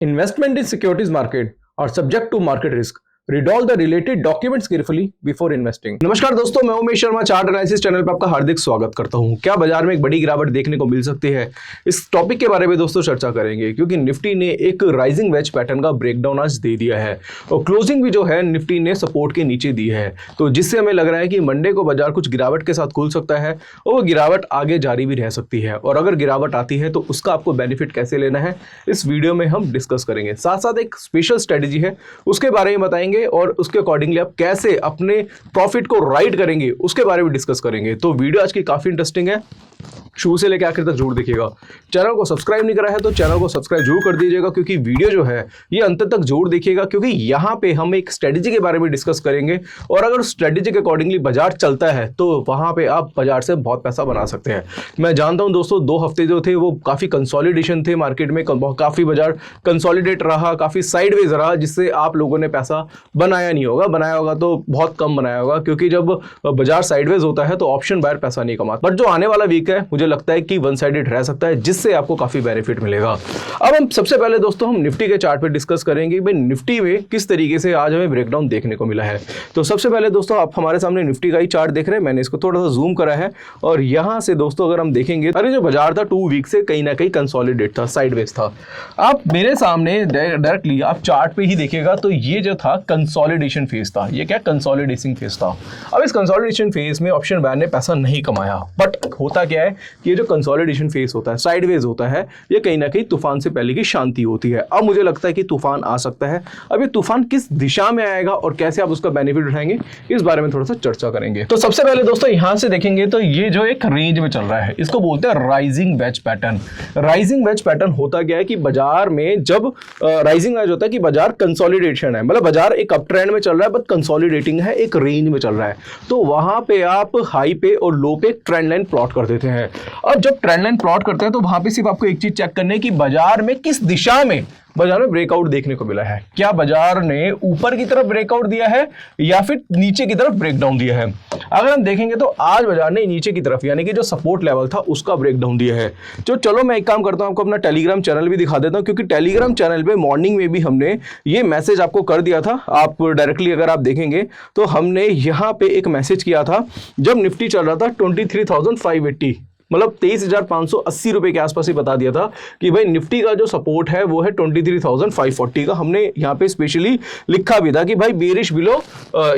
Investment in securities market are subject to market risk. Read all the related documents carefully before investing. नमस्कार दोस्तों, मैं Umesh Sharma chart analysis channel पर आपका हार्दिक स्वागत करता हूं। क्या बाजार में एक बड़ी गिरावट देखने को मिल सकती है? इस टॉपिक के बारे में दोस्तों चर्चा करेंगे, क्योंकि निफ्टी ने एक राइजिंग वेज पैटर्न का ब्रेकडाउन आज दे दिया है और क्लोजिंग भी जो है निफ्टी ने सपोर्ट के नीचे दी है। तो जिससे हमें लग रहा है कि मंडे को बाजार कुछ गिरावट के साथ खुल सकता है और वो गिरावट आगे जारी भी रह सकती है। और अगर गिरावट आती है तो उसका आपको बेनिफिट कैसे लेना है, इस वीडियो में हम डिस्कस करेंगे। साथ साथ एक स्पेशल स्ट्रेटेजी है, उसके बारे में बताएंगे और उसके अकॉर्डिंगली आप कैसे अपने प्रॉफिट को राइड करेंगे उसके बारे में डिस्कस करेंगे। तो वीडियो आज की काफी इंटरेस्टिंग है, शुरू से लेकर आखिर तक जरूर देखिएगा। चैनल को सब्सक्राइब नहीं करा है तो चैनल को सब्सक्राइब जरूर कर दीजिएगा, क्योंकि वीडियो जो है ये अंत तक जरूर देखिएगा, क्योंकि यहाँ पे हम एक स्ट्रेटेजी के बारे में डिस्कस करेंगे और अगर स्ट्रेटेजी के अकॉर्डिंगली बाजार चलता है तो वहाँ पे आप बाजार से बहुत पैसा बना सकते हैं। मैं जानता हूँ दोस्तों, 2 हफ्ते जो थे वो काफ़ी कंसोलिडेशन थे मार्केट में, काफ़ी बाजार कंसोलिडेट रहा, काफ़ी साइडवेज रहा, जिससे आप लोगों ने पैसा बनाया नहीं होगा, बनाया होगा तो बहुत कम बनाया होगा, क्योंकि जब बाजार साइडवेज होता है तो ऑप्शन बायर पैसा नहीं कमाता। बट जो आने वाला वीक है मुझे लगता है कि वन साइडेड रह सकता है, जिससे आपको काफी बेनिफिट मिलेगा। अब हम सबसे पहले दोस्तों हम निफ्टी के चार्ट पे डिस्कस करेंगे भाई निफ्टी में किस तरीके से आज हमें ब्रेकडाउन देखने को मिला है। तो सबसे पहले दोस्तों आप हमारे सामने निफ्टी का ही चार्ट देख रहे हैं, मैंने इसको थोड़ा सा जूम करा है और यहां से दोस्तों अगर हम देखेंगे, अरे जो बाजार था 2 वीक से कहीं ना कहीं कंसोलिडेट था, साइडवेज था। आप मेरे सामने डायरेक्टली आप चार्ट पे ही देखिएगा तो ये जो था कंसोलिडेशन फेज था। ये क्या कंसोलिडेशन फेज था। अब इस कंसोलिडेशन फेज में ऑप्शन बायर ने पैसा नहीं कमाया, बट होता क्या है कि ये जो कंसोलिडेशन फेज होता है, साइडवेज होता है, ये कहीं ना कहीं तूफान से पहले की शांति होती है। अब मुझे लगता है कि तूफान आ सकता है। अब ये तूफान किस दिशा में आएगा और कैसे आप उसका बेनिफिट उठाएंगे, इस बारे में थोड़ा सा चर्चा करेंगे। तो सबसे पहले दोस्तों यहां से देखेंगे तो ये जो एक रेंज में चल रहा है, इसको बोलते हैं rising veg pattern. Rising veg pattern होता क्या है कि बाजार में जब राइजिंग वेज होता है कि बाजार कंसोलिडेशन है, मतलब बाजार एक अप ट्रेंड में चल रहा है बट कंसोलिडेटिंग है, एक रेंज में चल रहा है, तो वहां पे आप हाई पे और लो पे ट्रेंड लाइन प्लॉट कर देते हैं। अब जब ट्रेंड लाइन प्लॉट करते हैं तो वहां पे सिर्फ आपको एक चीज चेक करनी है कि बाजार में किस दिशा में बाजार में ब्रेकआउट देखने को मिला है। क्या बाजार ने ऊपर की तरफ ब्रेकआउट दिया है या फिर नीचे की तरफ ब्रेकडाउन दिया है। अगर हम देखेंगे तो आज बाजार ने नीचे की तरफ, यानी कि जो सपोर्ट लेवल था उसका ब्रेकडाउन दिया है। तो चलो मैं एक काम करता हूं, आपको अपना टेलीग्राम चैनल भी दिखा देता हूं, क्योंकि टेलीग्राम चैनल पे मॉर्निंग में भी हमने ये मैसेज आपको कर दिया था। आप डायरेक्टली अगर आप देखेंगे तो हमने यहां पे एक मैसेज किया था जब निफ्टी चल रहा था 23,580, मतलब 23,580 रुपए के आसपास ही बता दिया था कि भाई निफ्टी का जो सपोर्ट है वो है 23,540 का। हमने यहाँ पे स्पेशली लिखा भी था कि भाई बेरिश बिलो,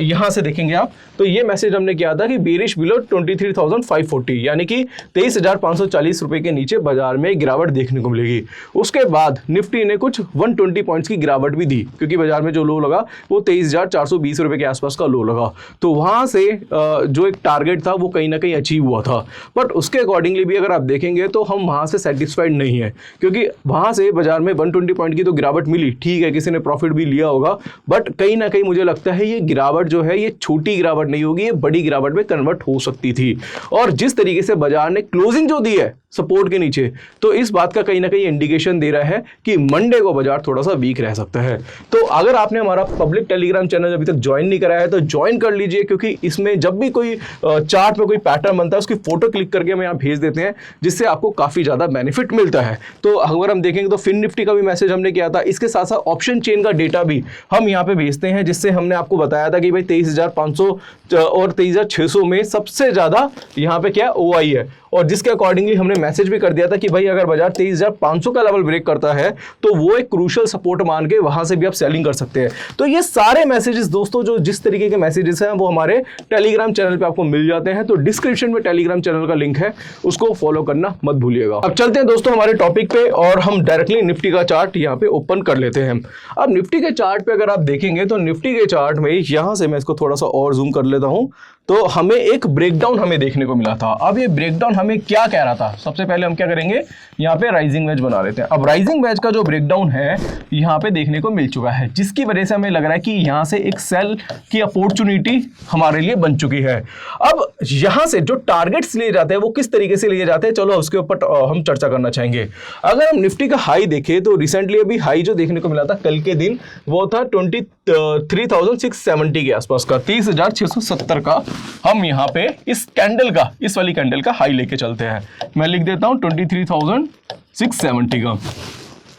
यहाँ से देखेंगे आप तो ये मैसेज हमने किया था कि बेरिश बिलो 23,540, यानी कि 23,540 रुपए के नीचे बाजार में गिरावट देखने को मिलेगी। उसके बाद निफ्टी ने कुछ 120 पॉइंट्स की गिरावट भी दी, क्योंकि बाजार में जो लो लगा वो 23,420 रुपए के आसपास का लो लगा। तो वहां से जो एक टारगेट था वो कहीं ना कहीं अचीव हुआ था, बट उसके अकॉर्डिंगली भी अगर आप देखेंगे तो हम वहां से सेटिस्फाइड नहीं है, क्योंकि वहां से बाजार में 120 पॉइंट की तो गिरावट मिली, ठीक है, किसी ने प्रॉफिट भी लिया होगा, बट कहीं ना कहीं मुझे लगता है ये गिरावट जो है ये छोटी गिरावट नहीं होगी, ये बड़ी गिरावट में कन्वर्ट हो सकती थी। और जिस तरीके से बाजार ने क्लोजिंग जो दी है सपोर्ट के नीचे, तो इस बात का कहीं ना कहीं इंडिकेशन दे रहा है कि मंडे को बाजार थोड़ा सा वीक रह सकता है। तो अगर आपने हमारा पब्लिक टेलीग्राम चैनल अभी तक ज्वाइन नहीं कराया है तो ज्वाइन कर लीजिए, क्योंकि इसमें जब भी कोई चार्ट में कोई पैटर्न बनता है उसकी फोटो क्लिक करके हम यहाँ भेज देते हैं, जिससे आपको काफी ज्यादा बेनिफिट मिलता है। तो अगर हम देखेंगे तो फिन निफ्टी का भी मैसेज हमने किया था, इसके साथ साथ ऑप्शन चेन का डेटा भी हम यहाँ पे भेजते हैं, जिससे हमने आपको बताया था कि भाई 23,500 और 23,600 में सबसे ज्यादा यहाँ पे क्या ओआई है, और जिसके अकॉर्डिंगली हमने मैसेज भी कर दिया था कि भाई अगर बाजार 23,500 का लेवल ब्रेक करता है तो वो एक क्रूशियल सपोर्ट मान के वहां से भी आप सेलिंग कर सकते हैं। तो ये सारे मैसेजेस दोस्तों, जो जिस तरीके के मैसेजेस हैं वो हमारे टेलीग्राम चैनल पे आपको मिल जाते हैं। तो डिस्क्रिप्शन में टेलीग्राम चैनल का लिंक है, उसको फॉलो करना मत भूलिएगा। अब चलते हैं दोस्तों हमारे टॉपिक पे और हम डायरेक्टली निफ्टी का चार्ट यहाँ पे ओपन कर लेते हैं। अब निफ्टी के चार्ट पे अगर आप देखेंगे तो निफ्टी के चार्ट में यहां से मैं इसको थोड़ा सा और जूम कर लेता हूं, तो हमें एक ब्रेकडाउन हमें देखने को मिला था। अब ये ब्रेकडाउन हमें क्या कह रहा था, सबसे पहले हम क्या करेंगे, यहाँ पे राइजिंग वेज बना लेते हैं। अब राइजिंग वेज का जो ब्रेकडाउन है यहाँ पे देखने को मिल चुका है, जिसकी वजह से हमें लग रहा है कि यहाँ से एक सेल की अपॉर्चुनिटी हमारे लिए बन चुकी है। अब यहाँ से जो टारगेट्स लिए जाते हैं वो किस तरीके से लिए जाते हैं, चलो उसके ऊपर हम चर्चा करना चाहेंगे। अगर हम निफ्टी का हाई देखें तो रिसेंटली अभी हाई जो देखने को मिला था कल के दिन वो था 23,670 के आसपास का, 30,670 का हम यहाँ पे इस कैंडल का, इस वाली कैंडल का हाई लेके चलते हैं। मैं लिख देता हूं 23,670 का।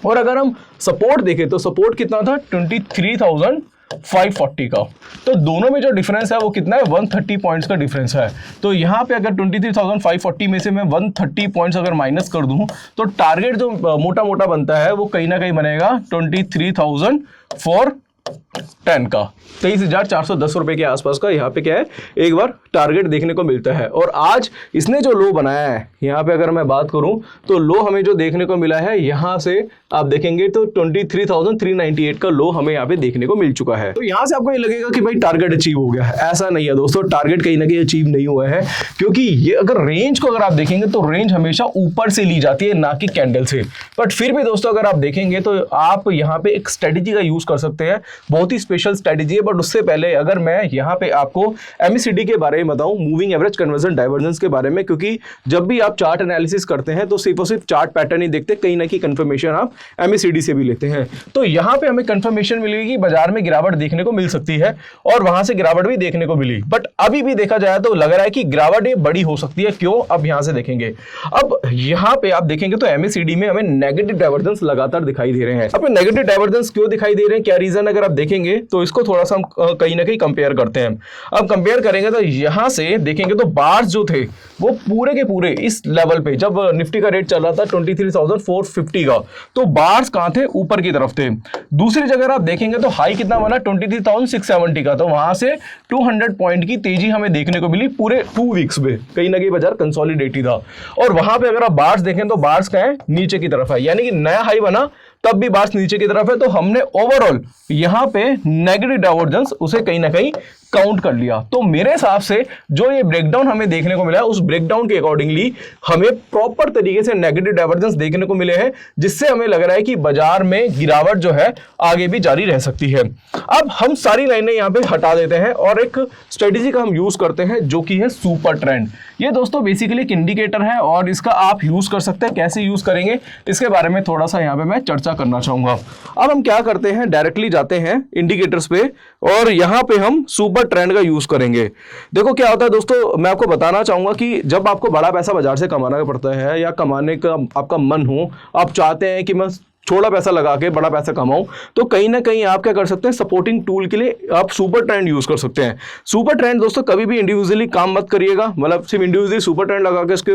और अगर हम सपोर्ट देखें तो सपोर्ट कितना था 23,540 का। तो दोनों में जो डिफरेंस है वो कितना है 130 पॉइंट्स का डिफरेंस है। तो यहाँ पे अगर 23,540 में से मैं 130 पॉइंट्स अगर माइनस कर दूं तो टारगेट जो मोटा मोटा बनता है वो कहीं ना कहीं बनेगा 23,410 का, 23,410 रुपए के आसपास का यहाँ पे क्या है एक बार टारगेट देखने को मिलता है। और आज इसने जो लो बनाया है यहाँ पे अगर मैं बात करूं तो लो हमें जो देखने को मिला है यहाँ से आप देखेंगे तो 23,398 का लो हमें यहाँ पे देखने को मिल चुका है। तो यहाँ से आपको ये लगेगा कि भाई टारगेट अचीव हो गया है, ऐसा नहीं है दोस्तों, टारगेट कहीं ना कहीं अचीव नहीं हुआ है, क्योंकि ये अगर रेंज को अगर आप देखेंगे तो रेंज हमेशा ऊपर से ली जाती है ना कि कैंडल से। बट फिर भी दोस्तों अगर आप देखेंगे तो आप यहाँ पे एक स्ट्रेटेजी का यूज कर सकते हैं, बहुत ही स्पेशल स्ट्रेटेजी है। बट उससे पहले अगर मैं यहाँ पे आपको MACD के बारे में बताऊं, मूविंग एवरेज कन्वर्जन डाइवर्जेंस के बारे में, क्योंकि जब भी आप चार्ट एनालिसिस करते हैं तो सिर्फ और सिर्फ चार्ट पैटर्न ही देखते, कहीं ना कहीं कंफर्मेशन आप MACD से भी लेते हैं। तो यहाँ पे हमें कंफर्मेशन मिलेगी कि बाजार में गिरावट देखने को मिल सकती है और वहां से गिरावट भी देखने को मिली। बट अभी भी देखा जाए तो लग रहा है कि गिरावट ये बड़ी हो सकती है। क्यों? अब यहां से देखेंगे, अब यहाँ पे आप देखेंगे तो MACD में हमें नेगेटिव डाइवर्जेंस लगातार दिखाई दे रहे हैं। अब नेगेटिव डाइवर्जेंस क्यों दिखाई दे रहे हैं, क्या रीजन, अगर आप देखेंगे तो इसको थोड़ा सा हम कहीं ना कहीं कंपेयर करते हैं। अब कंपेयर करेंगे तो यहां से देखेंगे तो बार्स जो थे वो पूरे के पूरे इस लेवल पे, जब निफ्टी का रेट चल रहा था 23,450 का, तो बार्स कहां थे, ऊपर की तरफ थे। दूसरी जगह आप देखेंगे तो हाई कितना बना 23,670 का, तो वहां से 200 पॉइंट की तेजी हमें देखने को मिली पूरे 2 वीक्स में, कहीं ना कहीं बाजार कंसोलिडेटेड था। और वहां पे अगर आप बार्स देखें तो बार्स का है नीचे की तरफ है, यानी कि नया हाई बना तब भी बार्स नीचे की तरफ है। तो हमने ओवरऑल यहां पे नेगेटिव डाइवर्जेंस उसे कहीं ना कहीं काउंट कर लिया। तो मेरे हिसाब से जो ये ब्रेकडाउन हमें देखने को मिला है उस ब्रेकडाउन के अकॉर्डिंगली हमें प्रॉपर तरीके से नेगेटिव डाइवर्जेंस देखने को मिले हैं, जिससे हमें लग रहा है कि बाजार में गिरावट जो है आगे भी जारी रह सकती है। अब हम सारी लाइनें यहां पे हटा देते हैं और एक स्ट्रेटेजी का हम यूज करते हैं जो कि है सुपर ट्रेंड। ये दोस्तों बेसिकली एक इंडिकेटर है और इसका आप यूज कर सकते हैं। कैसे यूज करेंगे इसके बारे में थोड़ा सा यहां पे मैं चर्चा करना चाहूंगा। अब हम क्या करते हैं, डायरेक्टली जाते हैं इंडिकेटर्स पे और यहां पे हम सुपर ट्रेंड का यूज करेंगे। देखो क्या होता है दोस्तों, मैं आपको बताना चाहूंगा कि जब आपको बड़ा पैसा बाजार से कमाना पड़ता है या कमाने का आपका मन हो, आप चाहते हैं कि मैं थोड़ा पैसा लगा के बड़ा पैसा कमाऊं, तो कहीं ना कहीं आप क्या कर सकते हैं, सपोर्टिंग टूल के लिए आप सुपर ट्रेंड यूज कर सकते हैं। सुपर ट्रेंड दोस्तों कभी भी इंडिविजुअली काम मत करिएगा, मतलब सिर्फ इंडिविजुअली सुपर ट्रेंड लगा के उसके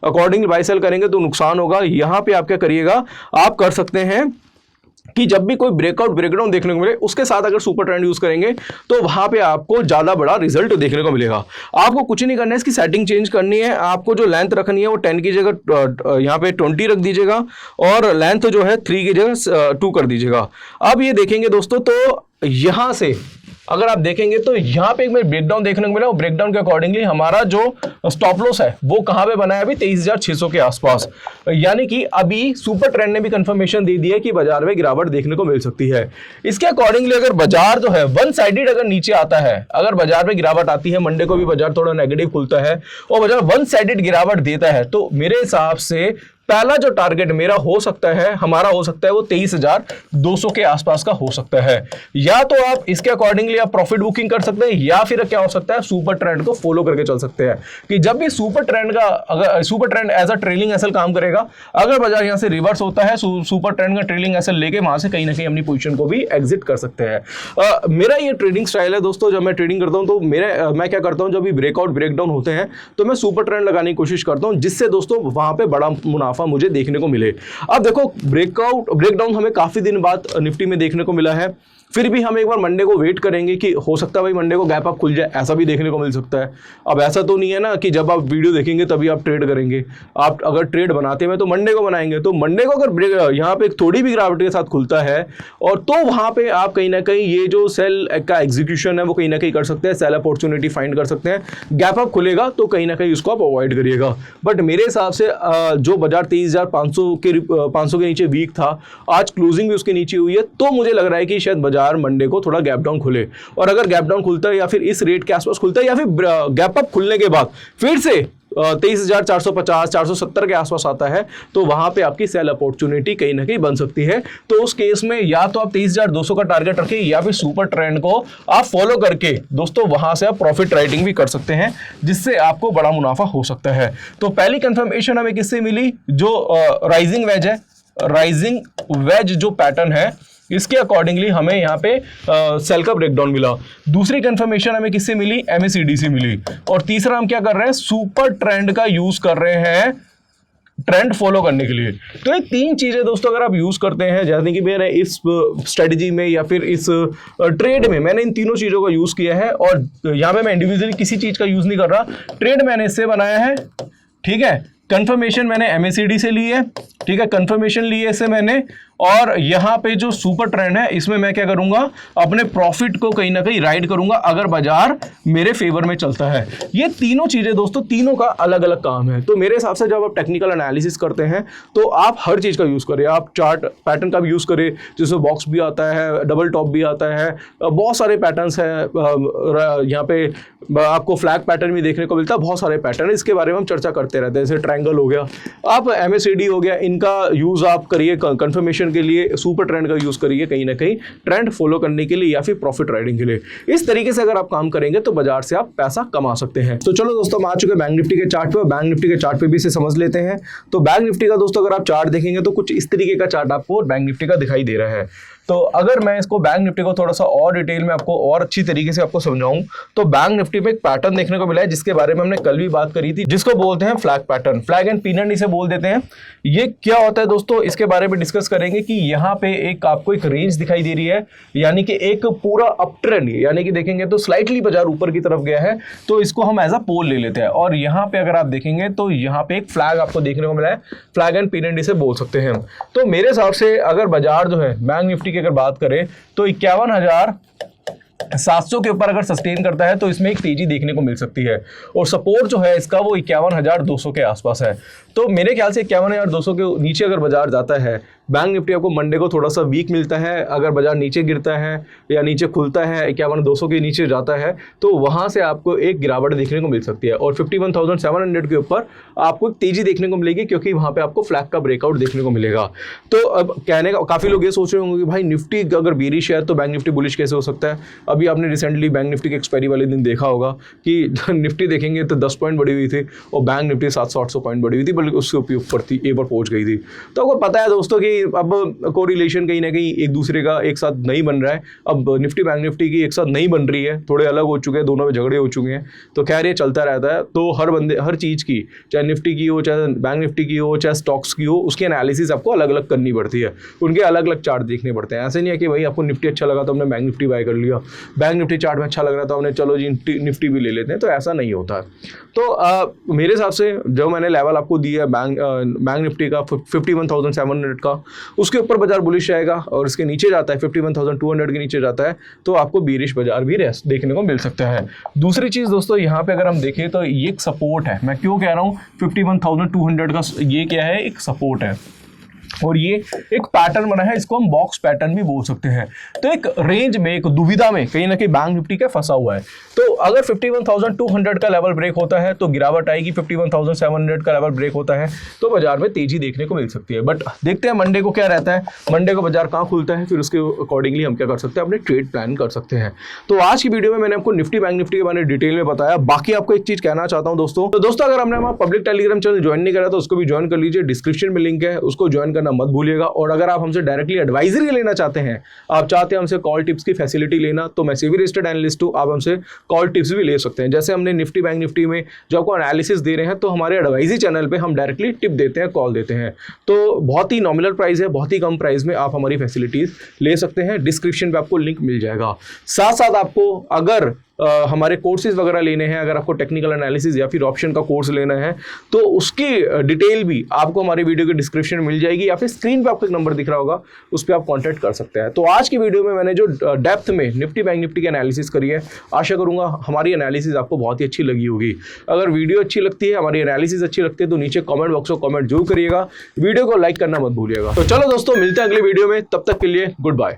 अकॉर्डिंग बाय सेल करेंगे तो नुकसान होगा। यहां पे आप क्या करिएगा, आप कर सकते हैं कि जब भी कोई ब्रेकआउट ब्रेकडाउन देखने को मिले उसके साथ अगर सुपर ट्रेंड यूज करेंगे तो वहां पे आपको ज्यादा बड़ा रिजल्ट देखने को मिलेगा। आपको कुछ नहीं करना है, इसकी सेटिंग चेंज करनी है। आपको जो लेंथ रखनी है वो 10 की जगह यहाँ पे 20 रख दीजिएगा और लेंथ जो है 3 की जगह 2 कर दीजिएगा। अब ये देखेंगे दोस्तों तो यहां से अगर आप देखेंगे तो यहाँ पे एक बार ब्रेकडाउन देखने को मिला, और ब्रेकडाउन के अकॉर्डिंगली हमारा जो स्टॉप लॉस है वो कहां पे बना है अभी 23,600 के आसपास, यानी कि अभी सुपर ट्रेंड ने भी कंफर्मेशन दे दी है कि बाजार में गिरावट देखने को मिल सकती है। इसके अकॉर्डिंगली अगर बाजार जो है वन साइडेड अगर नीचे आता है, अगर बाजार में गिरावट आती है, मंडे को भी बाजार थोड़ा नेगेटिव खुलता है और बाजार वन साइडेड गिरावट देता है, तो मेरे हिसाब से पहला जो टारगेट मेरा हो सकता है, हमारा हो सकता है वो 23,200 के आसपास का हो सकता है। या तो आप इसके अकॉर्डिंगली आप प्रॉफिट बुकिंग कर सकते हैं, या फिर क्या हो सकता है सुपर ट्रेंड को फॉलो करके चल सकते हैं कि जब भी सुपर ट्रेंड का अगर super trend as a trailing SL काम करेगा, अगर बाजार यहां से रिवर्स होता है सुपर ट्रेंड का ट्रेलिंग एसएल लेके वहां से कहीं ना कहीं अपनी पोजीशन को भी एग्जिट कर सकते हैं। मेरा ये ट्रेडिंग स्टाइल है दोस्तों, जब मैं ट्रेडिंग करता हूं तो मैं क्या करता हूं, जब भी ब्रेकआउट ब्रेकडाउन होते हैं तो मैं सुपर ट्रेंड लगाने की कोशिश करता हूं, जिससे दोस्तों वहां पे बड़ा मुनाफा मुझे देखने को मिले। अब देखो ब्रेकडाउन हमें काफी दिन बाद निफ्टी में देखने को मिला है, फिर भी हम एक बार मंडे को वेट करेंगे कि हो सकता है भाई मंडे को गैप अप खुल जाए, ऐसा भी देखने को मिल सकता है। अब ऐसा तो नहीं है ना कि जब आप वीडियो देखेंगे तभी आप ट्रेड करेंगे। आप अगर ट्रेड बनाते हैं तो मंडे को बनाएंगे, तो मंडे को अगर यहाँ पे थोड़ी भी गिरावट के साथ खुलता है और तो वहां पे आप कहीं ना कहीं ये जो सेल का एग्जीक्यूशन है वो कहीं ना कहीं कर सकते हैं, सेल अपॉर्चुनिटी फाइंड कर सकते हैं। गैप अप खुलेगा तो कहीं ना कहीं उसको आप अवॉइड करिएगा। बट मेरे हिसाब से जो बाजार 23,500 के नीचे वीक था, आज क्लोजिंग भी उसके नीचे हुई है, तो मुझे लग रहा है कि शायद बाजार मंडे को थोड़ा गैप डाउन खुले। और अगर गैप डाउन खुलता है या फिर इस रेट के आसपास खुलता है या फिर गैप अप खुलने के बाद फिर से 23,450 470 के आसपास आता है, तो वहां पे आपकी सेल अपॉर्चुनिटी कहीं ना कहीं बन सकती है। तो उस केस में या तो आप 23,200 का टारगेट रखें या फिर सुपर ट्रेंड को आप फॉलो करके दोस्तों वहां से आप प्रॉफिट राइटिंग भी कर सकते हैं, जिससे आपको बड़ा मुनाफा हो सकता है। तो पहली कंफर्मेशन हमें किससे मिली, जो राइजिंग वेज है राइजिंग वेज जो पैटर्न है इसके अकॉर्डिंगली हमें यहाँ पे सेल का ब्रेकडाउन मिला। दूसरी कंफर्मेशन हमें किससे मिली, MACD से मिली। और तीसरा हम क्या कर रहे हैं, सुपर ट्रेंड का यूज कर रहे हैं ट्रेंड फॉलो करने के लिए। तो ये तीन चीजें दोस्तों अगर आप यूज करते हैं, जैसे कि मैंने इस स्ट्रेटजी में या फिर इस ट्रेड में मैंने इन तीनों चीजों का यूज किया है, और यहाँ पे मैं इंडिविजुअली किसी चीज का यूज नहीं कर रहा, ट्रेड मैंने इससे बनाया है, ठीक है। कंफर्मेशन मैंने MACD से ली है, ठीक है, कंफर्मेशन ली है इससे मैंने। और यहाँ पे जो सुपर ट्रेंड है इसमें मैं क्या करूंगा, अपने प्रॉफिट को कहीं ना कहीं राइड करूंगा अगर बाजार मेरे फेवर में चलता है। ये तीनों चीजें दोस्तों, तीनों का अलग अलग काम है। तो मेरे हिसाब से जब आप टेक्निकल एनालिसिस करते हैं तो आप हर चीज का यूज करें, आप चार्ट पैटर्न का भी यूज करें, जिसमें बॉक्स भी आता है, डबल टॉप भी आता है, बहुत सारे पैटर्न्स हैं। यहाँ पे आपको फ्लैग पैटर्न भी देखने को मिलता है, बहुत सारे पैटर्न, इसके बारे में हम चर्चा करते रहते हैं। जैसे ट्रायंगल हो गया, आप MACD हो गया, इनका यूज आप करिए कंफर्मेशन के लिए, सुपर ट्रेंड का यूज करिए कहीं ना कहीं ट्रेंड फॉलो करने के लिए या फिर प्रॉफिट राइडिंग के लिए। इस तरीके से अगर आप काम करेंगे तो बाजार से आप पैसा कमा सकते हैं। तो चलो दोस्तों, हम आ चुके हैं बैंक निफ्टी के चार्ट पे। बैंक निफ्टी के चार्ट पे भी इसे समझ लेते हैं। तो बैंक निफ्टी का दोस्तों अगर आप चार्ट देखेंगे तो कुछ इस तरीके का चार्ट आपको बैंक निफ्टी का दिखाई दे रहा है। तो अगर मैं इसको बैंक निफ्टी को थोड़ा सा और डिटेल में आपको और अच्छी तरीके से आपको समझाऊं तो बैंक निफ्टी में एक पैटर्न देखने को मिला है जिसके बारे में हमने कल भी बात करी थी, जिसको बोलते हैं flag pattern, flag and pinion इसे बोल देते हैं। ये क्या होता है दोस्तों, इसके बारे में डिस्कस करेंगे कि यहाँ पे एक आपको एक रेंज दिखाई दे रही है, यानी कि एक पूरा अप ट्रेंड, यानी कि देखेंगे तो स्लाइटली बाजार ऊपर की तरफ गया है, तो इसको हम एज अ पोल ले लेते हैं। और यहाँ पे अगर आप देखेंगे तो यहाँ पे एक फ्लैग आपको देखने को मिला है, फ्लैग एंड पिनियन इसे बोल सकते हैं। तो मेरे हिसाब से अगर बाजार जो है बैंक निफ्टी की अगर बात करें तो 51,700 के ऊपर अगर सस्टेन करता है तो इसमें एक तेजी देखने को मिल सकती है। और सपोर्ट जो है इसका वो 51,200 के आसपास है। तो मेरे ख्याल से 51,200 के नीचे अगर बाजार जाता है, बैंक निफ्टी आपको मंडे को थोड़ा सा वीक मिलता है, अगर बाजार नीचे गिरता है या नीचे खुलता है 51,200 के नीचे जाता है तो वहां से आपको एक गिरावट देखने को मिल सकती है। और 51,700 के ऊपर आपको एक तेजी देखने को मिलेगी, क्योंकि वहां पे आपको फ्लैग का ब्रेकआउट देखने को मिलेगा। तो अब कहने का काफी लोग ये सोच रहे होंगे कि भाई निफ्टी अगर बेरिश है तो बैंक निफ्टी बुलिश कैसे हो सकता है। अभी आपने रिसेंटली बैंक निफ्टी के एक्सपायरी वाले दिन देखा होगा कि निफ्टी देखेंगे तो 10 पॉइंट बढ़ी हुई थी और बैंक निफ्टी 700-800 पॉइंट बढ़ी हुई थी, बल्कि उसके ऊपर थी, एक बार पहुंच गई थी। तो आपको पता है दोस्तों कि अब कोरिलेशन कहीं ना कहीं एक दूसरे का एक साथ नहीं बन रहा है। अब निफ्टी बैंक निफ्टी की एक साथ नहीं बन रही है, थोड़े अलग हो चुके हैं, दोनों में झगड़े हो चुके हैं। तो खैर ये चलता रहता है। तो हर चीज़ की, चाहे निफ्टी की हो, चाहे बैंक निफ्टी की हो, चाहे स्टॉक्स की हो, उसकी एनालिसिस आपको अलग अलग करनी पड़ती है, उनके अलग अलग चार्ट देखने पड़ते हैं। ऐसे नहीं है कि भाई आपको निफ्टी अच्छा लगा तो हमने बैंक निफ्टी बाय कर लिया, बैंक निफ्टी चार्ट में अच्छा लग रहा था हमने चलो जी निफ्टी भी ले लेते हैं, तो ऐसा नहीं होता है। तो मेरे हिसाब से जो मैंने लेवल आपको दिया बैंक निफ्टी का 51,700 का, उसके ऊपर बाजार बुलिश आएगा और इसके नीचे जाता है 51,200 के नीचे जाता है तो आपको बीरिश बाजार भी देखने को मिल सकता है। दूसरी चीज दोस्तों यहाँ पे अगर हम देखें तो ये एक सपोर्ट है। मैं क्यों कह रहा हूँ 51,200 का, ये क्या है, एक सपोर्ट है और ये एक पैटर्न बना है, इसको हम बॉक्स पैटर्न भी बोल सकते हैं। तो एक रेंज में, एक दुविधा में कहीं ना कहीं बैंक निफ्टी का फंसा हुआ है। तो अगर 51,200 का लेवल ब्रेक होता है तो गिरावट आएगी, 51,700 का लेवल ब्रेक होता है तो बाजार में तेजी देखने को मिल सकती है। बट देखते हैं मंडे को क्या रहता है, मंडे को बाजार कहाँ खुलता है, फिर उसके अकॉर्डिंगली हम क्या कर सकते हैं, अपने ट्रेड प्लान कर सकते हैं। तो आज की वीडियो में मैंने आपको निफ्टी बैंक निफ्टी के बारे में डिटेल में बताया। बाकी आपको एक चीज कहना चाहता हूं दोस्तों, तो दोस्तों अगर हमने हमारा पब्लिक टेलीग्राम चैनल ज्वाइन नहीं करा तो उसको भी ज्वाइन कर लीजिए, डिस्क्रिप्शन में लिंक है, उसको ज्वाइन करना मत भूलिएगा। और अगर आप हमसे डायरेक्टली एडवाइजरी लेना चाहते हैं, आप चाहते हैं हमसे कॉल टिप्स की फैसिलिटी लेना, तो मैं सेबी रजिस्टर्ड एनालिस्ट हूं, आप हमसे कॉल टिप्स भी ले सकते हैं। जैसे हमने निफ्टी बैंक निफ्टी में जो आपको एनालिसिस दे रहे हैं तो हमारे एडवाइजरी चैनल पे हम डायरेक्टली टिप देते हैं, कॉल देते हैं। तो बहुत ही नॉमिनल प्राइस है, बहुत ही कम प्राइस में आप हमारी फैसिलिटीज ले सकते हैं। डिस्क्रिप्शन पे आपको लिंक मिल जाएगा। साथ साथ आपको अगर हमारे कोर्सेज वगैरह लेने हैं, अगर आपको टेक्निकल एनालिसिस या फिर ऑप्शन का कोर्स लेना है तो उसकी डिटेल भी आपको हमारे वीडियो के डिस्क्रिप्शन में मिल जाएगी, या फिर स्क्रीन पे आपको एक नंबर दिख रहा होगा, उस पर आप कांटेक्ट कर सकते हैं। तो आज की वीडियो में मैंने जो डेप्थ में निफ्टी बैंक निफ्टी की एनालिसिस करी है, आशा करूंगा हमारी एनालिसिस आपको बहुत ही अच्छी लगी होगी। अगर वीडियो अच्छी लगती है, हमारी एनालिसिस अच्छी लगती है तो नीचे कॉमेंट बॉक्स में कॉमेंट जरूर करिएगा, वीडियो को लाइक करना मत भूलिएगा। तो चलो दोस्तों, मिलते हैं अगले वीडियो में, तब तक के लिए गुड बाय।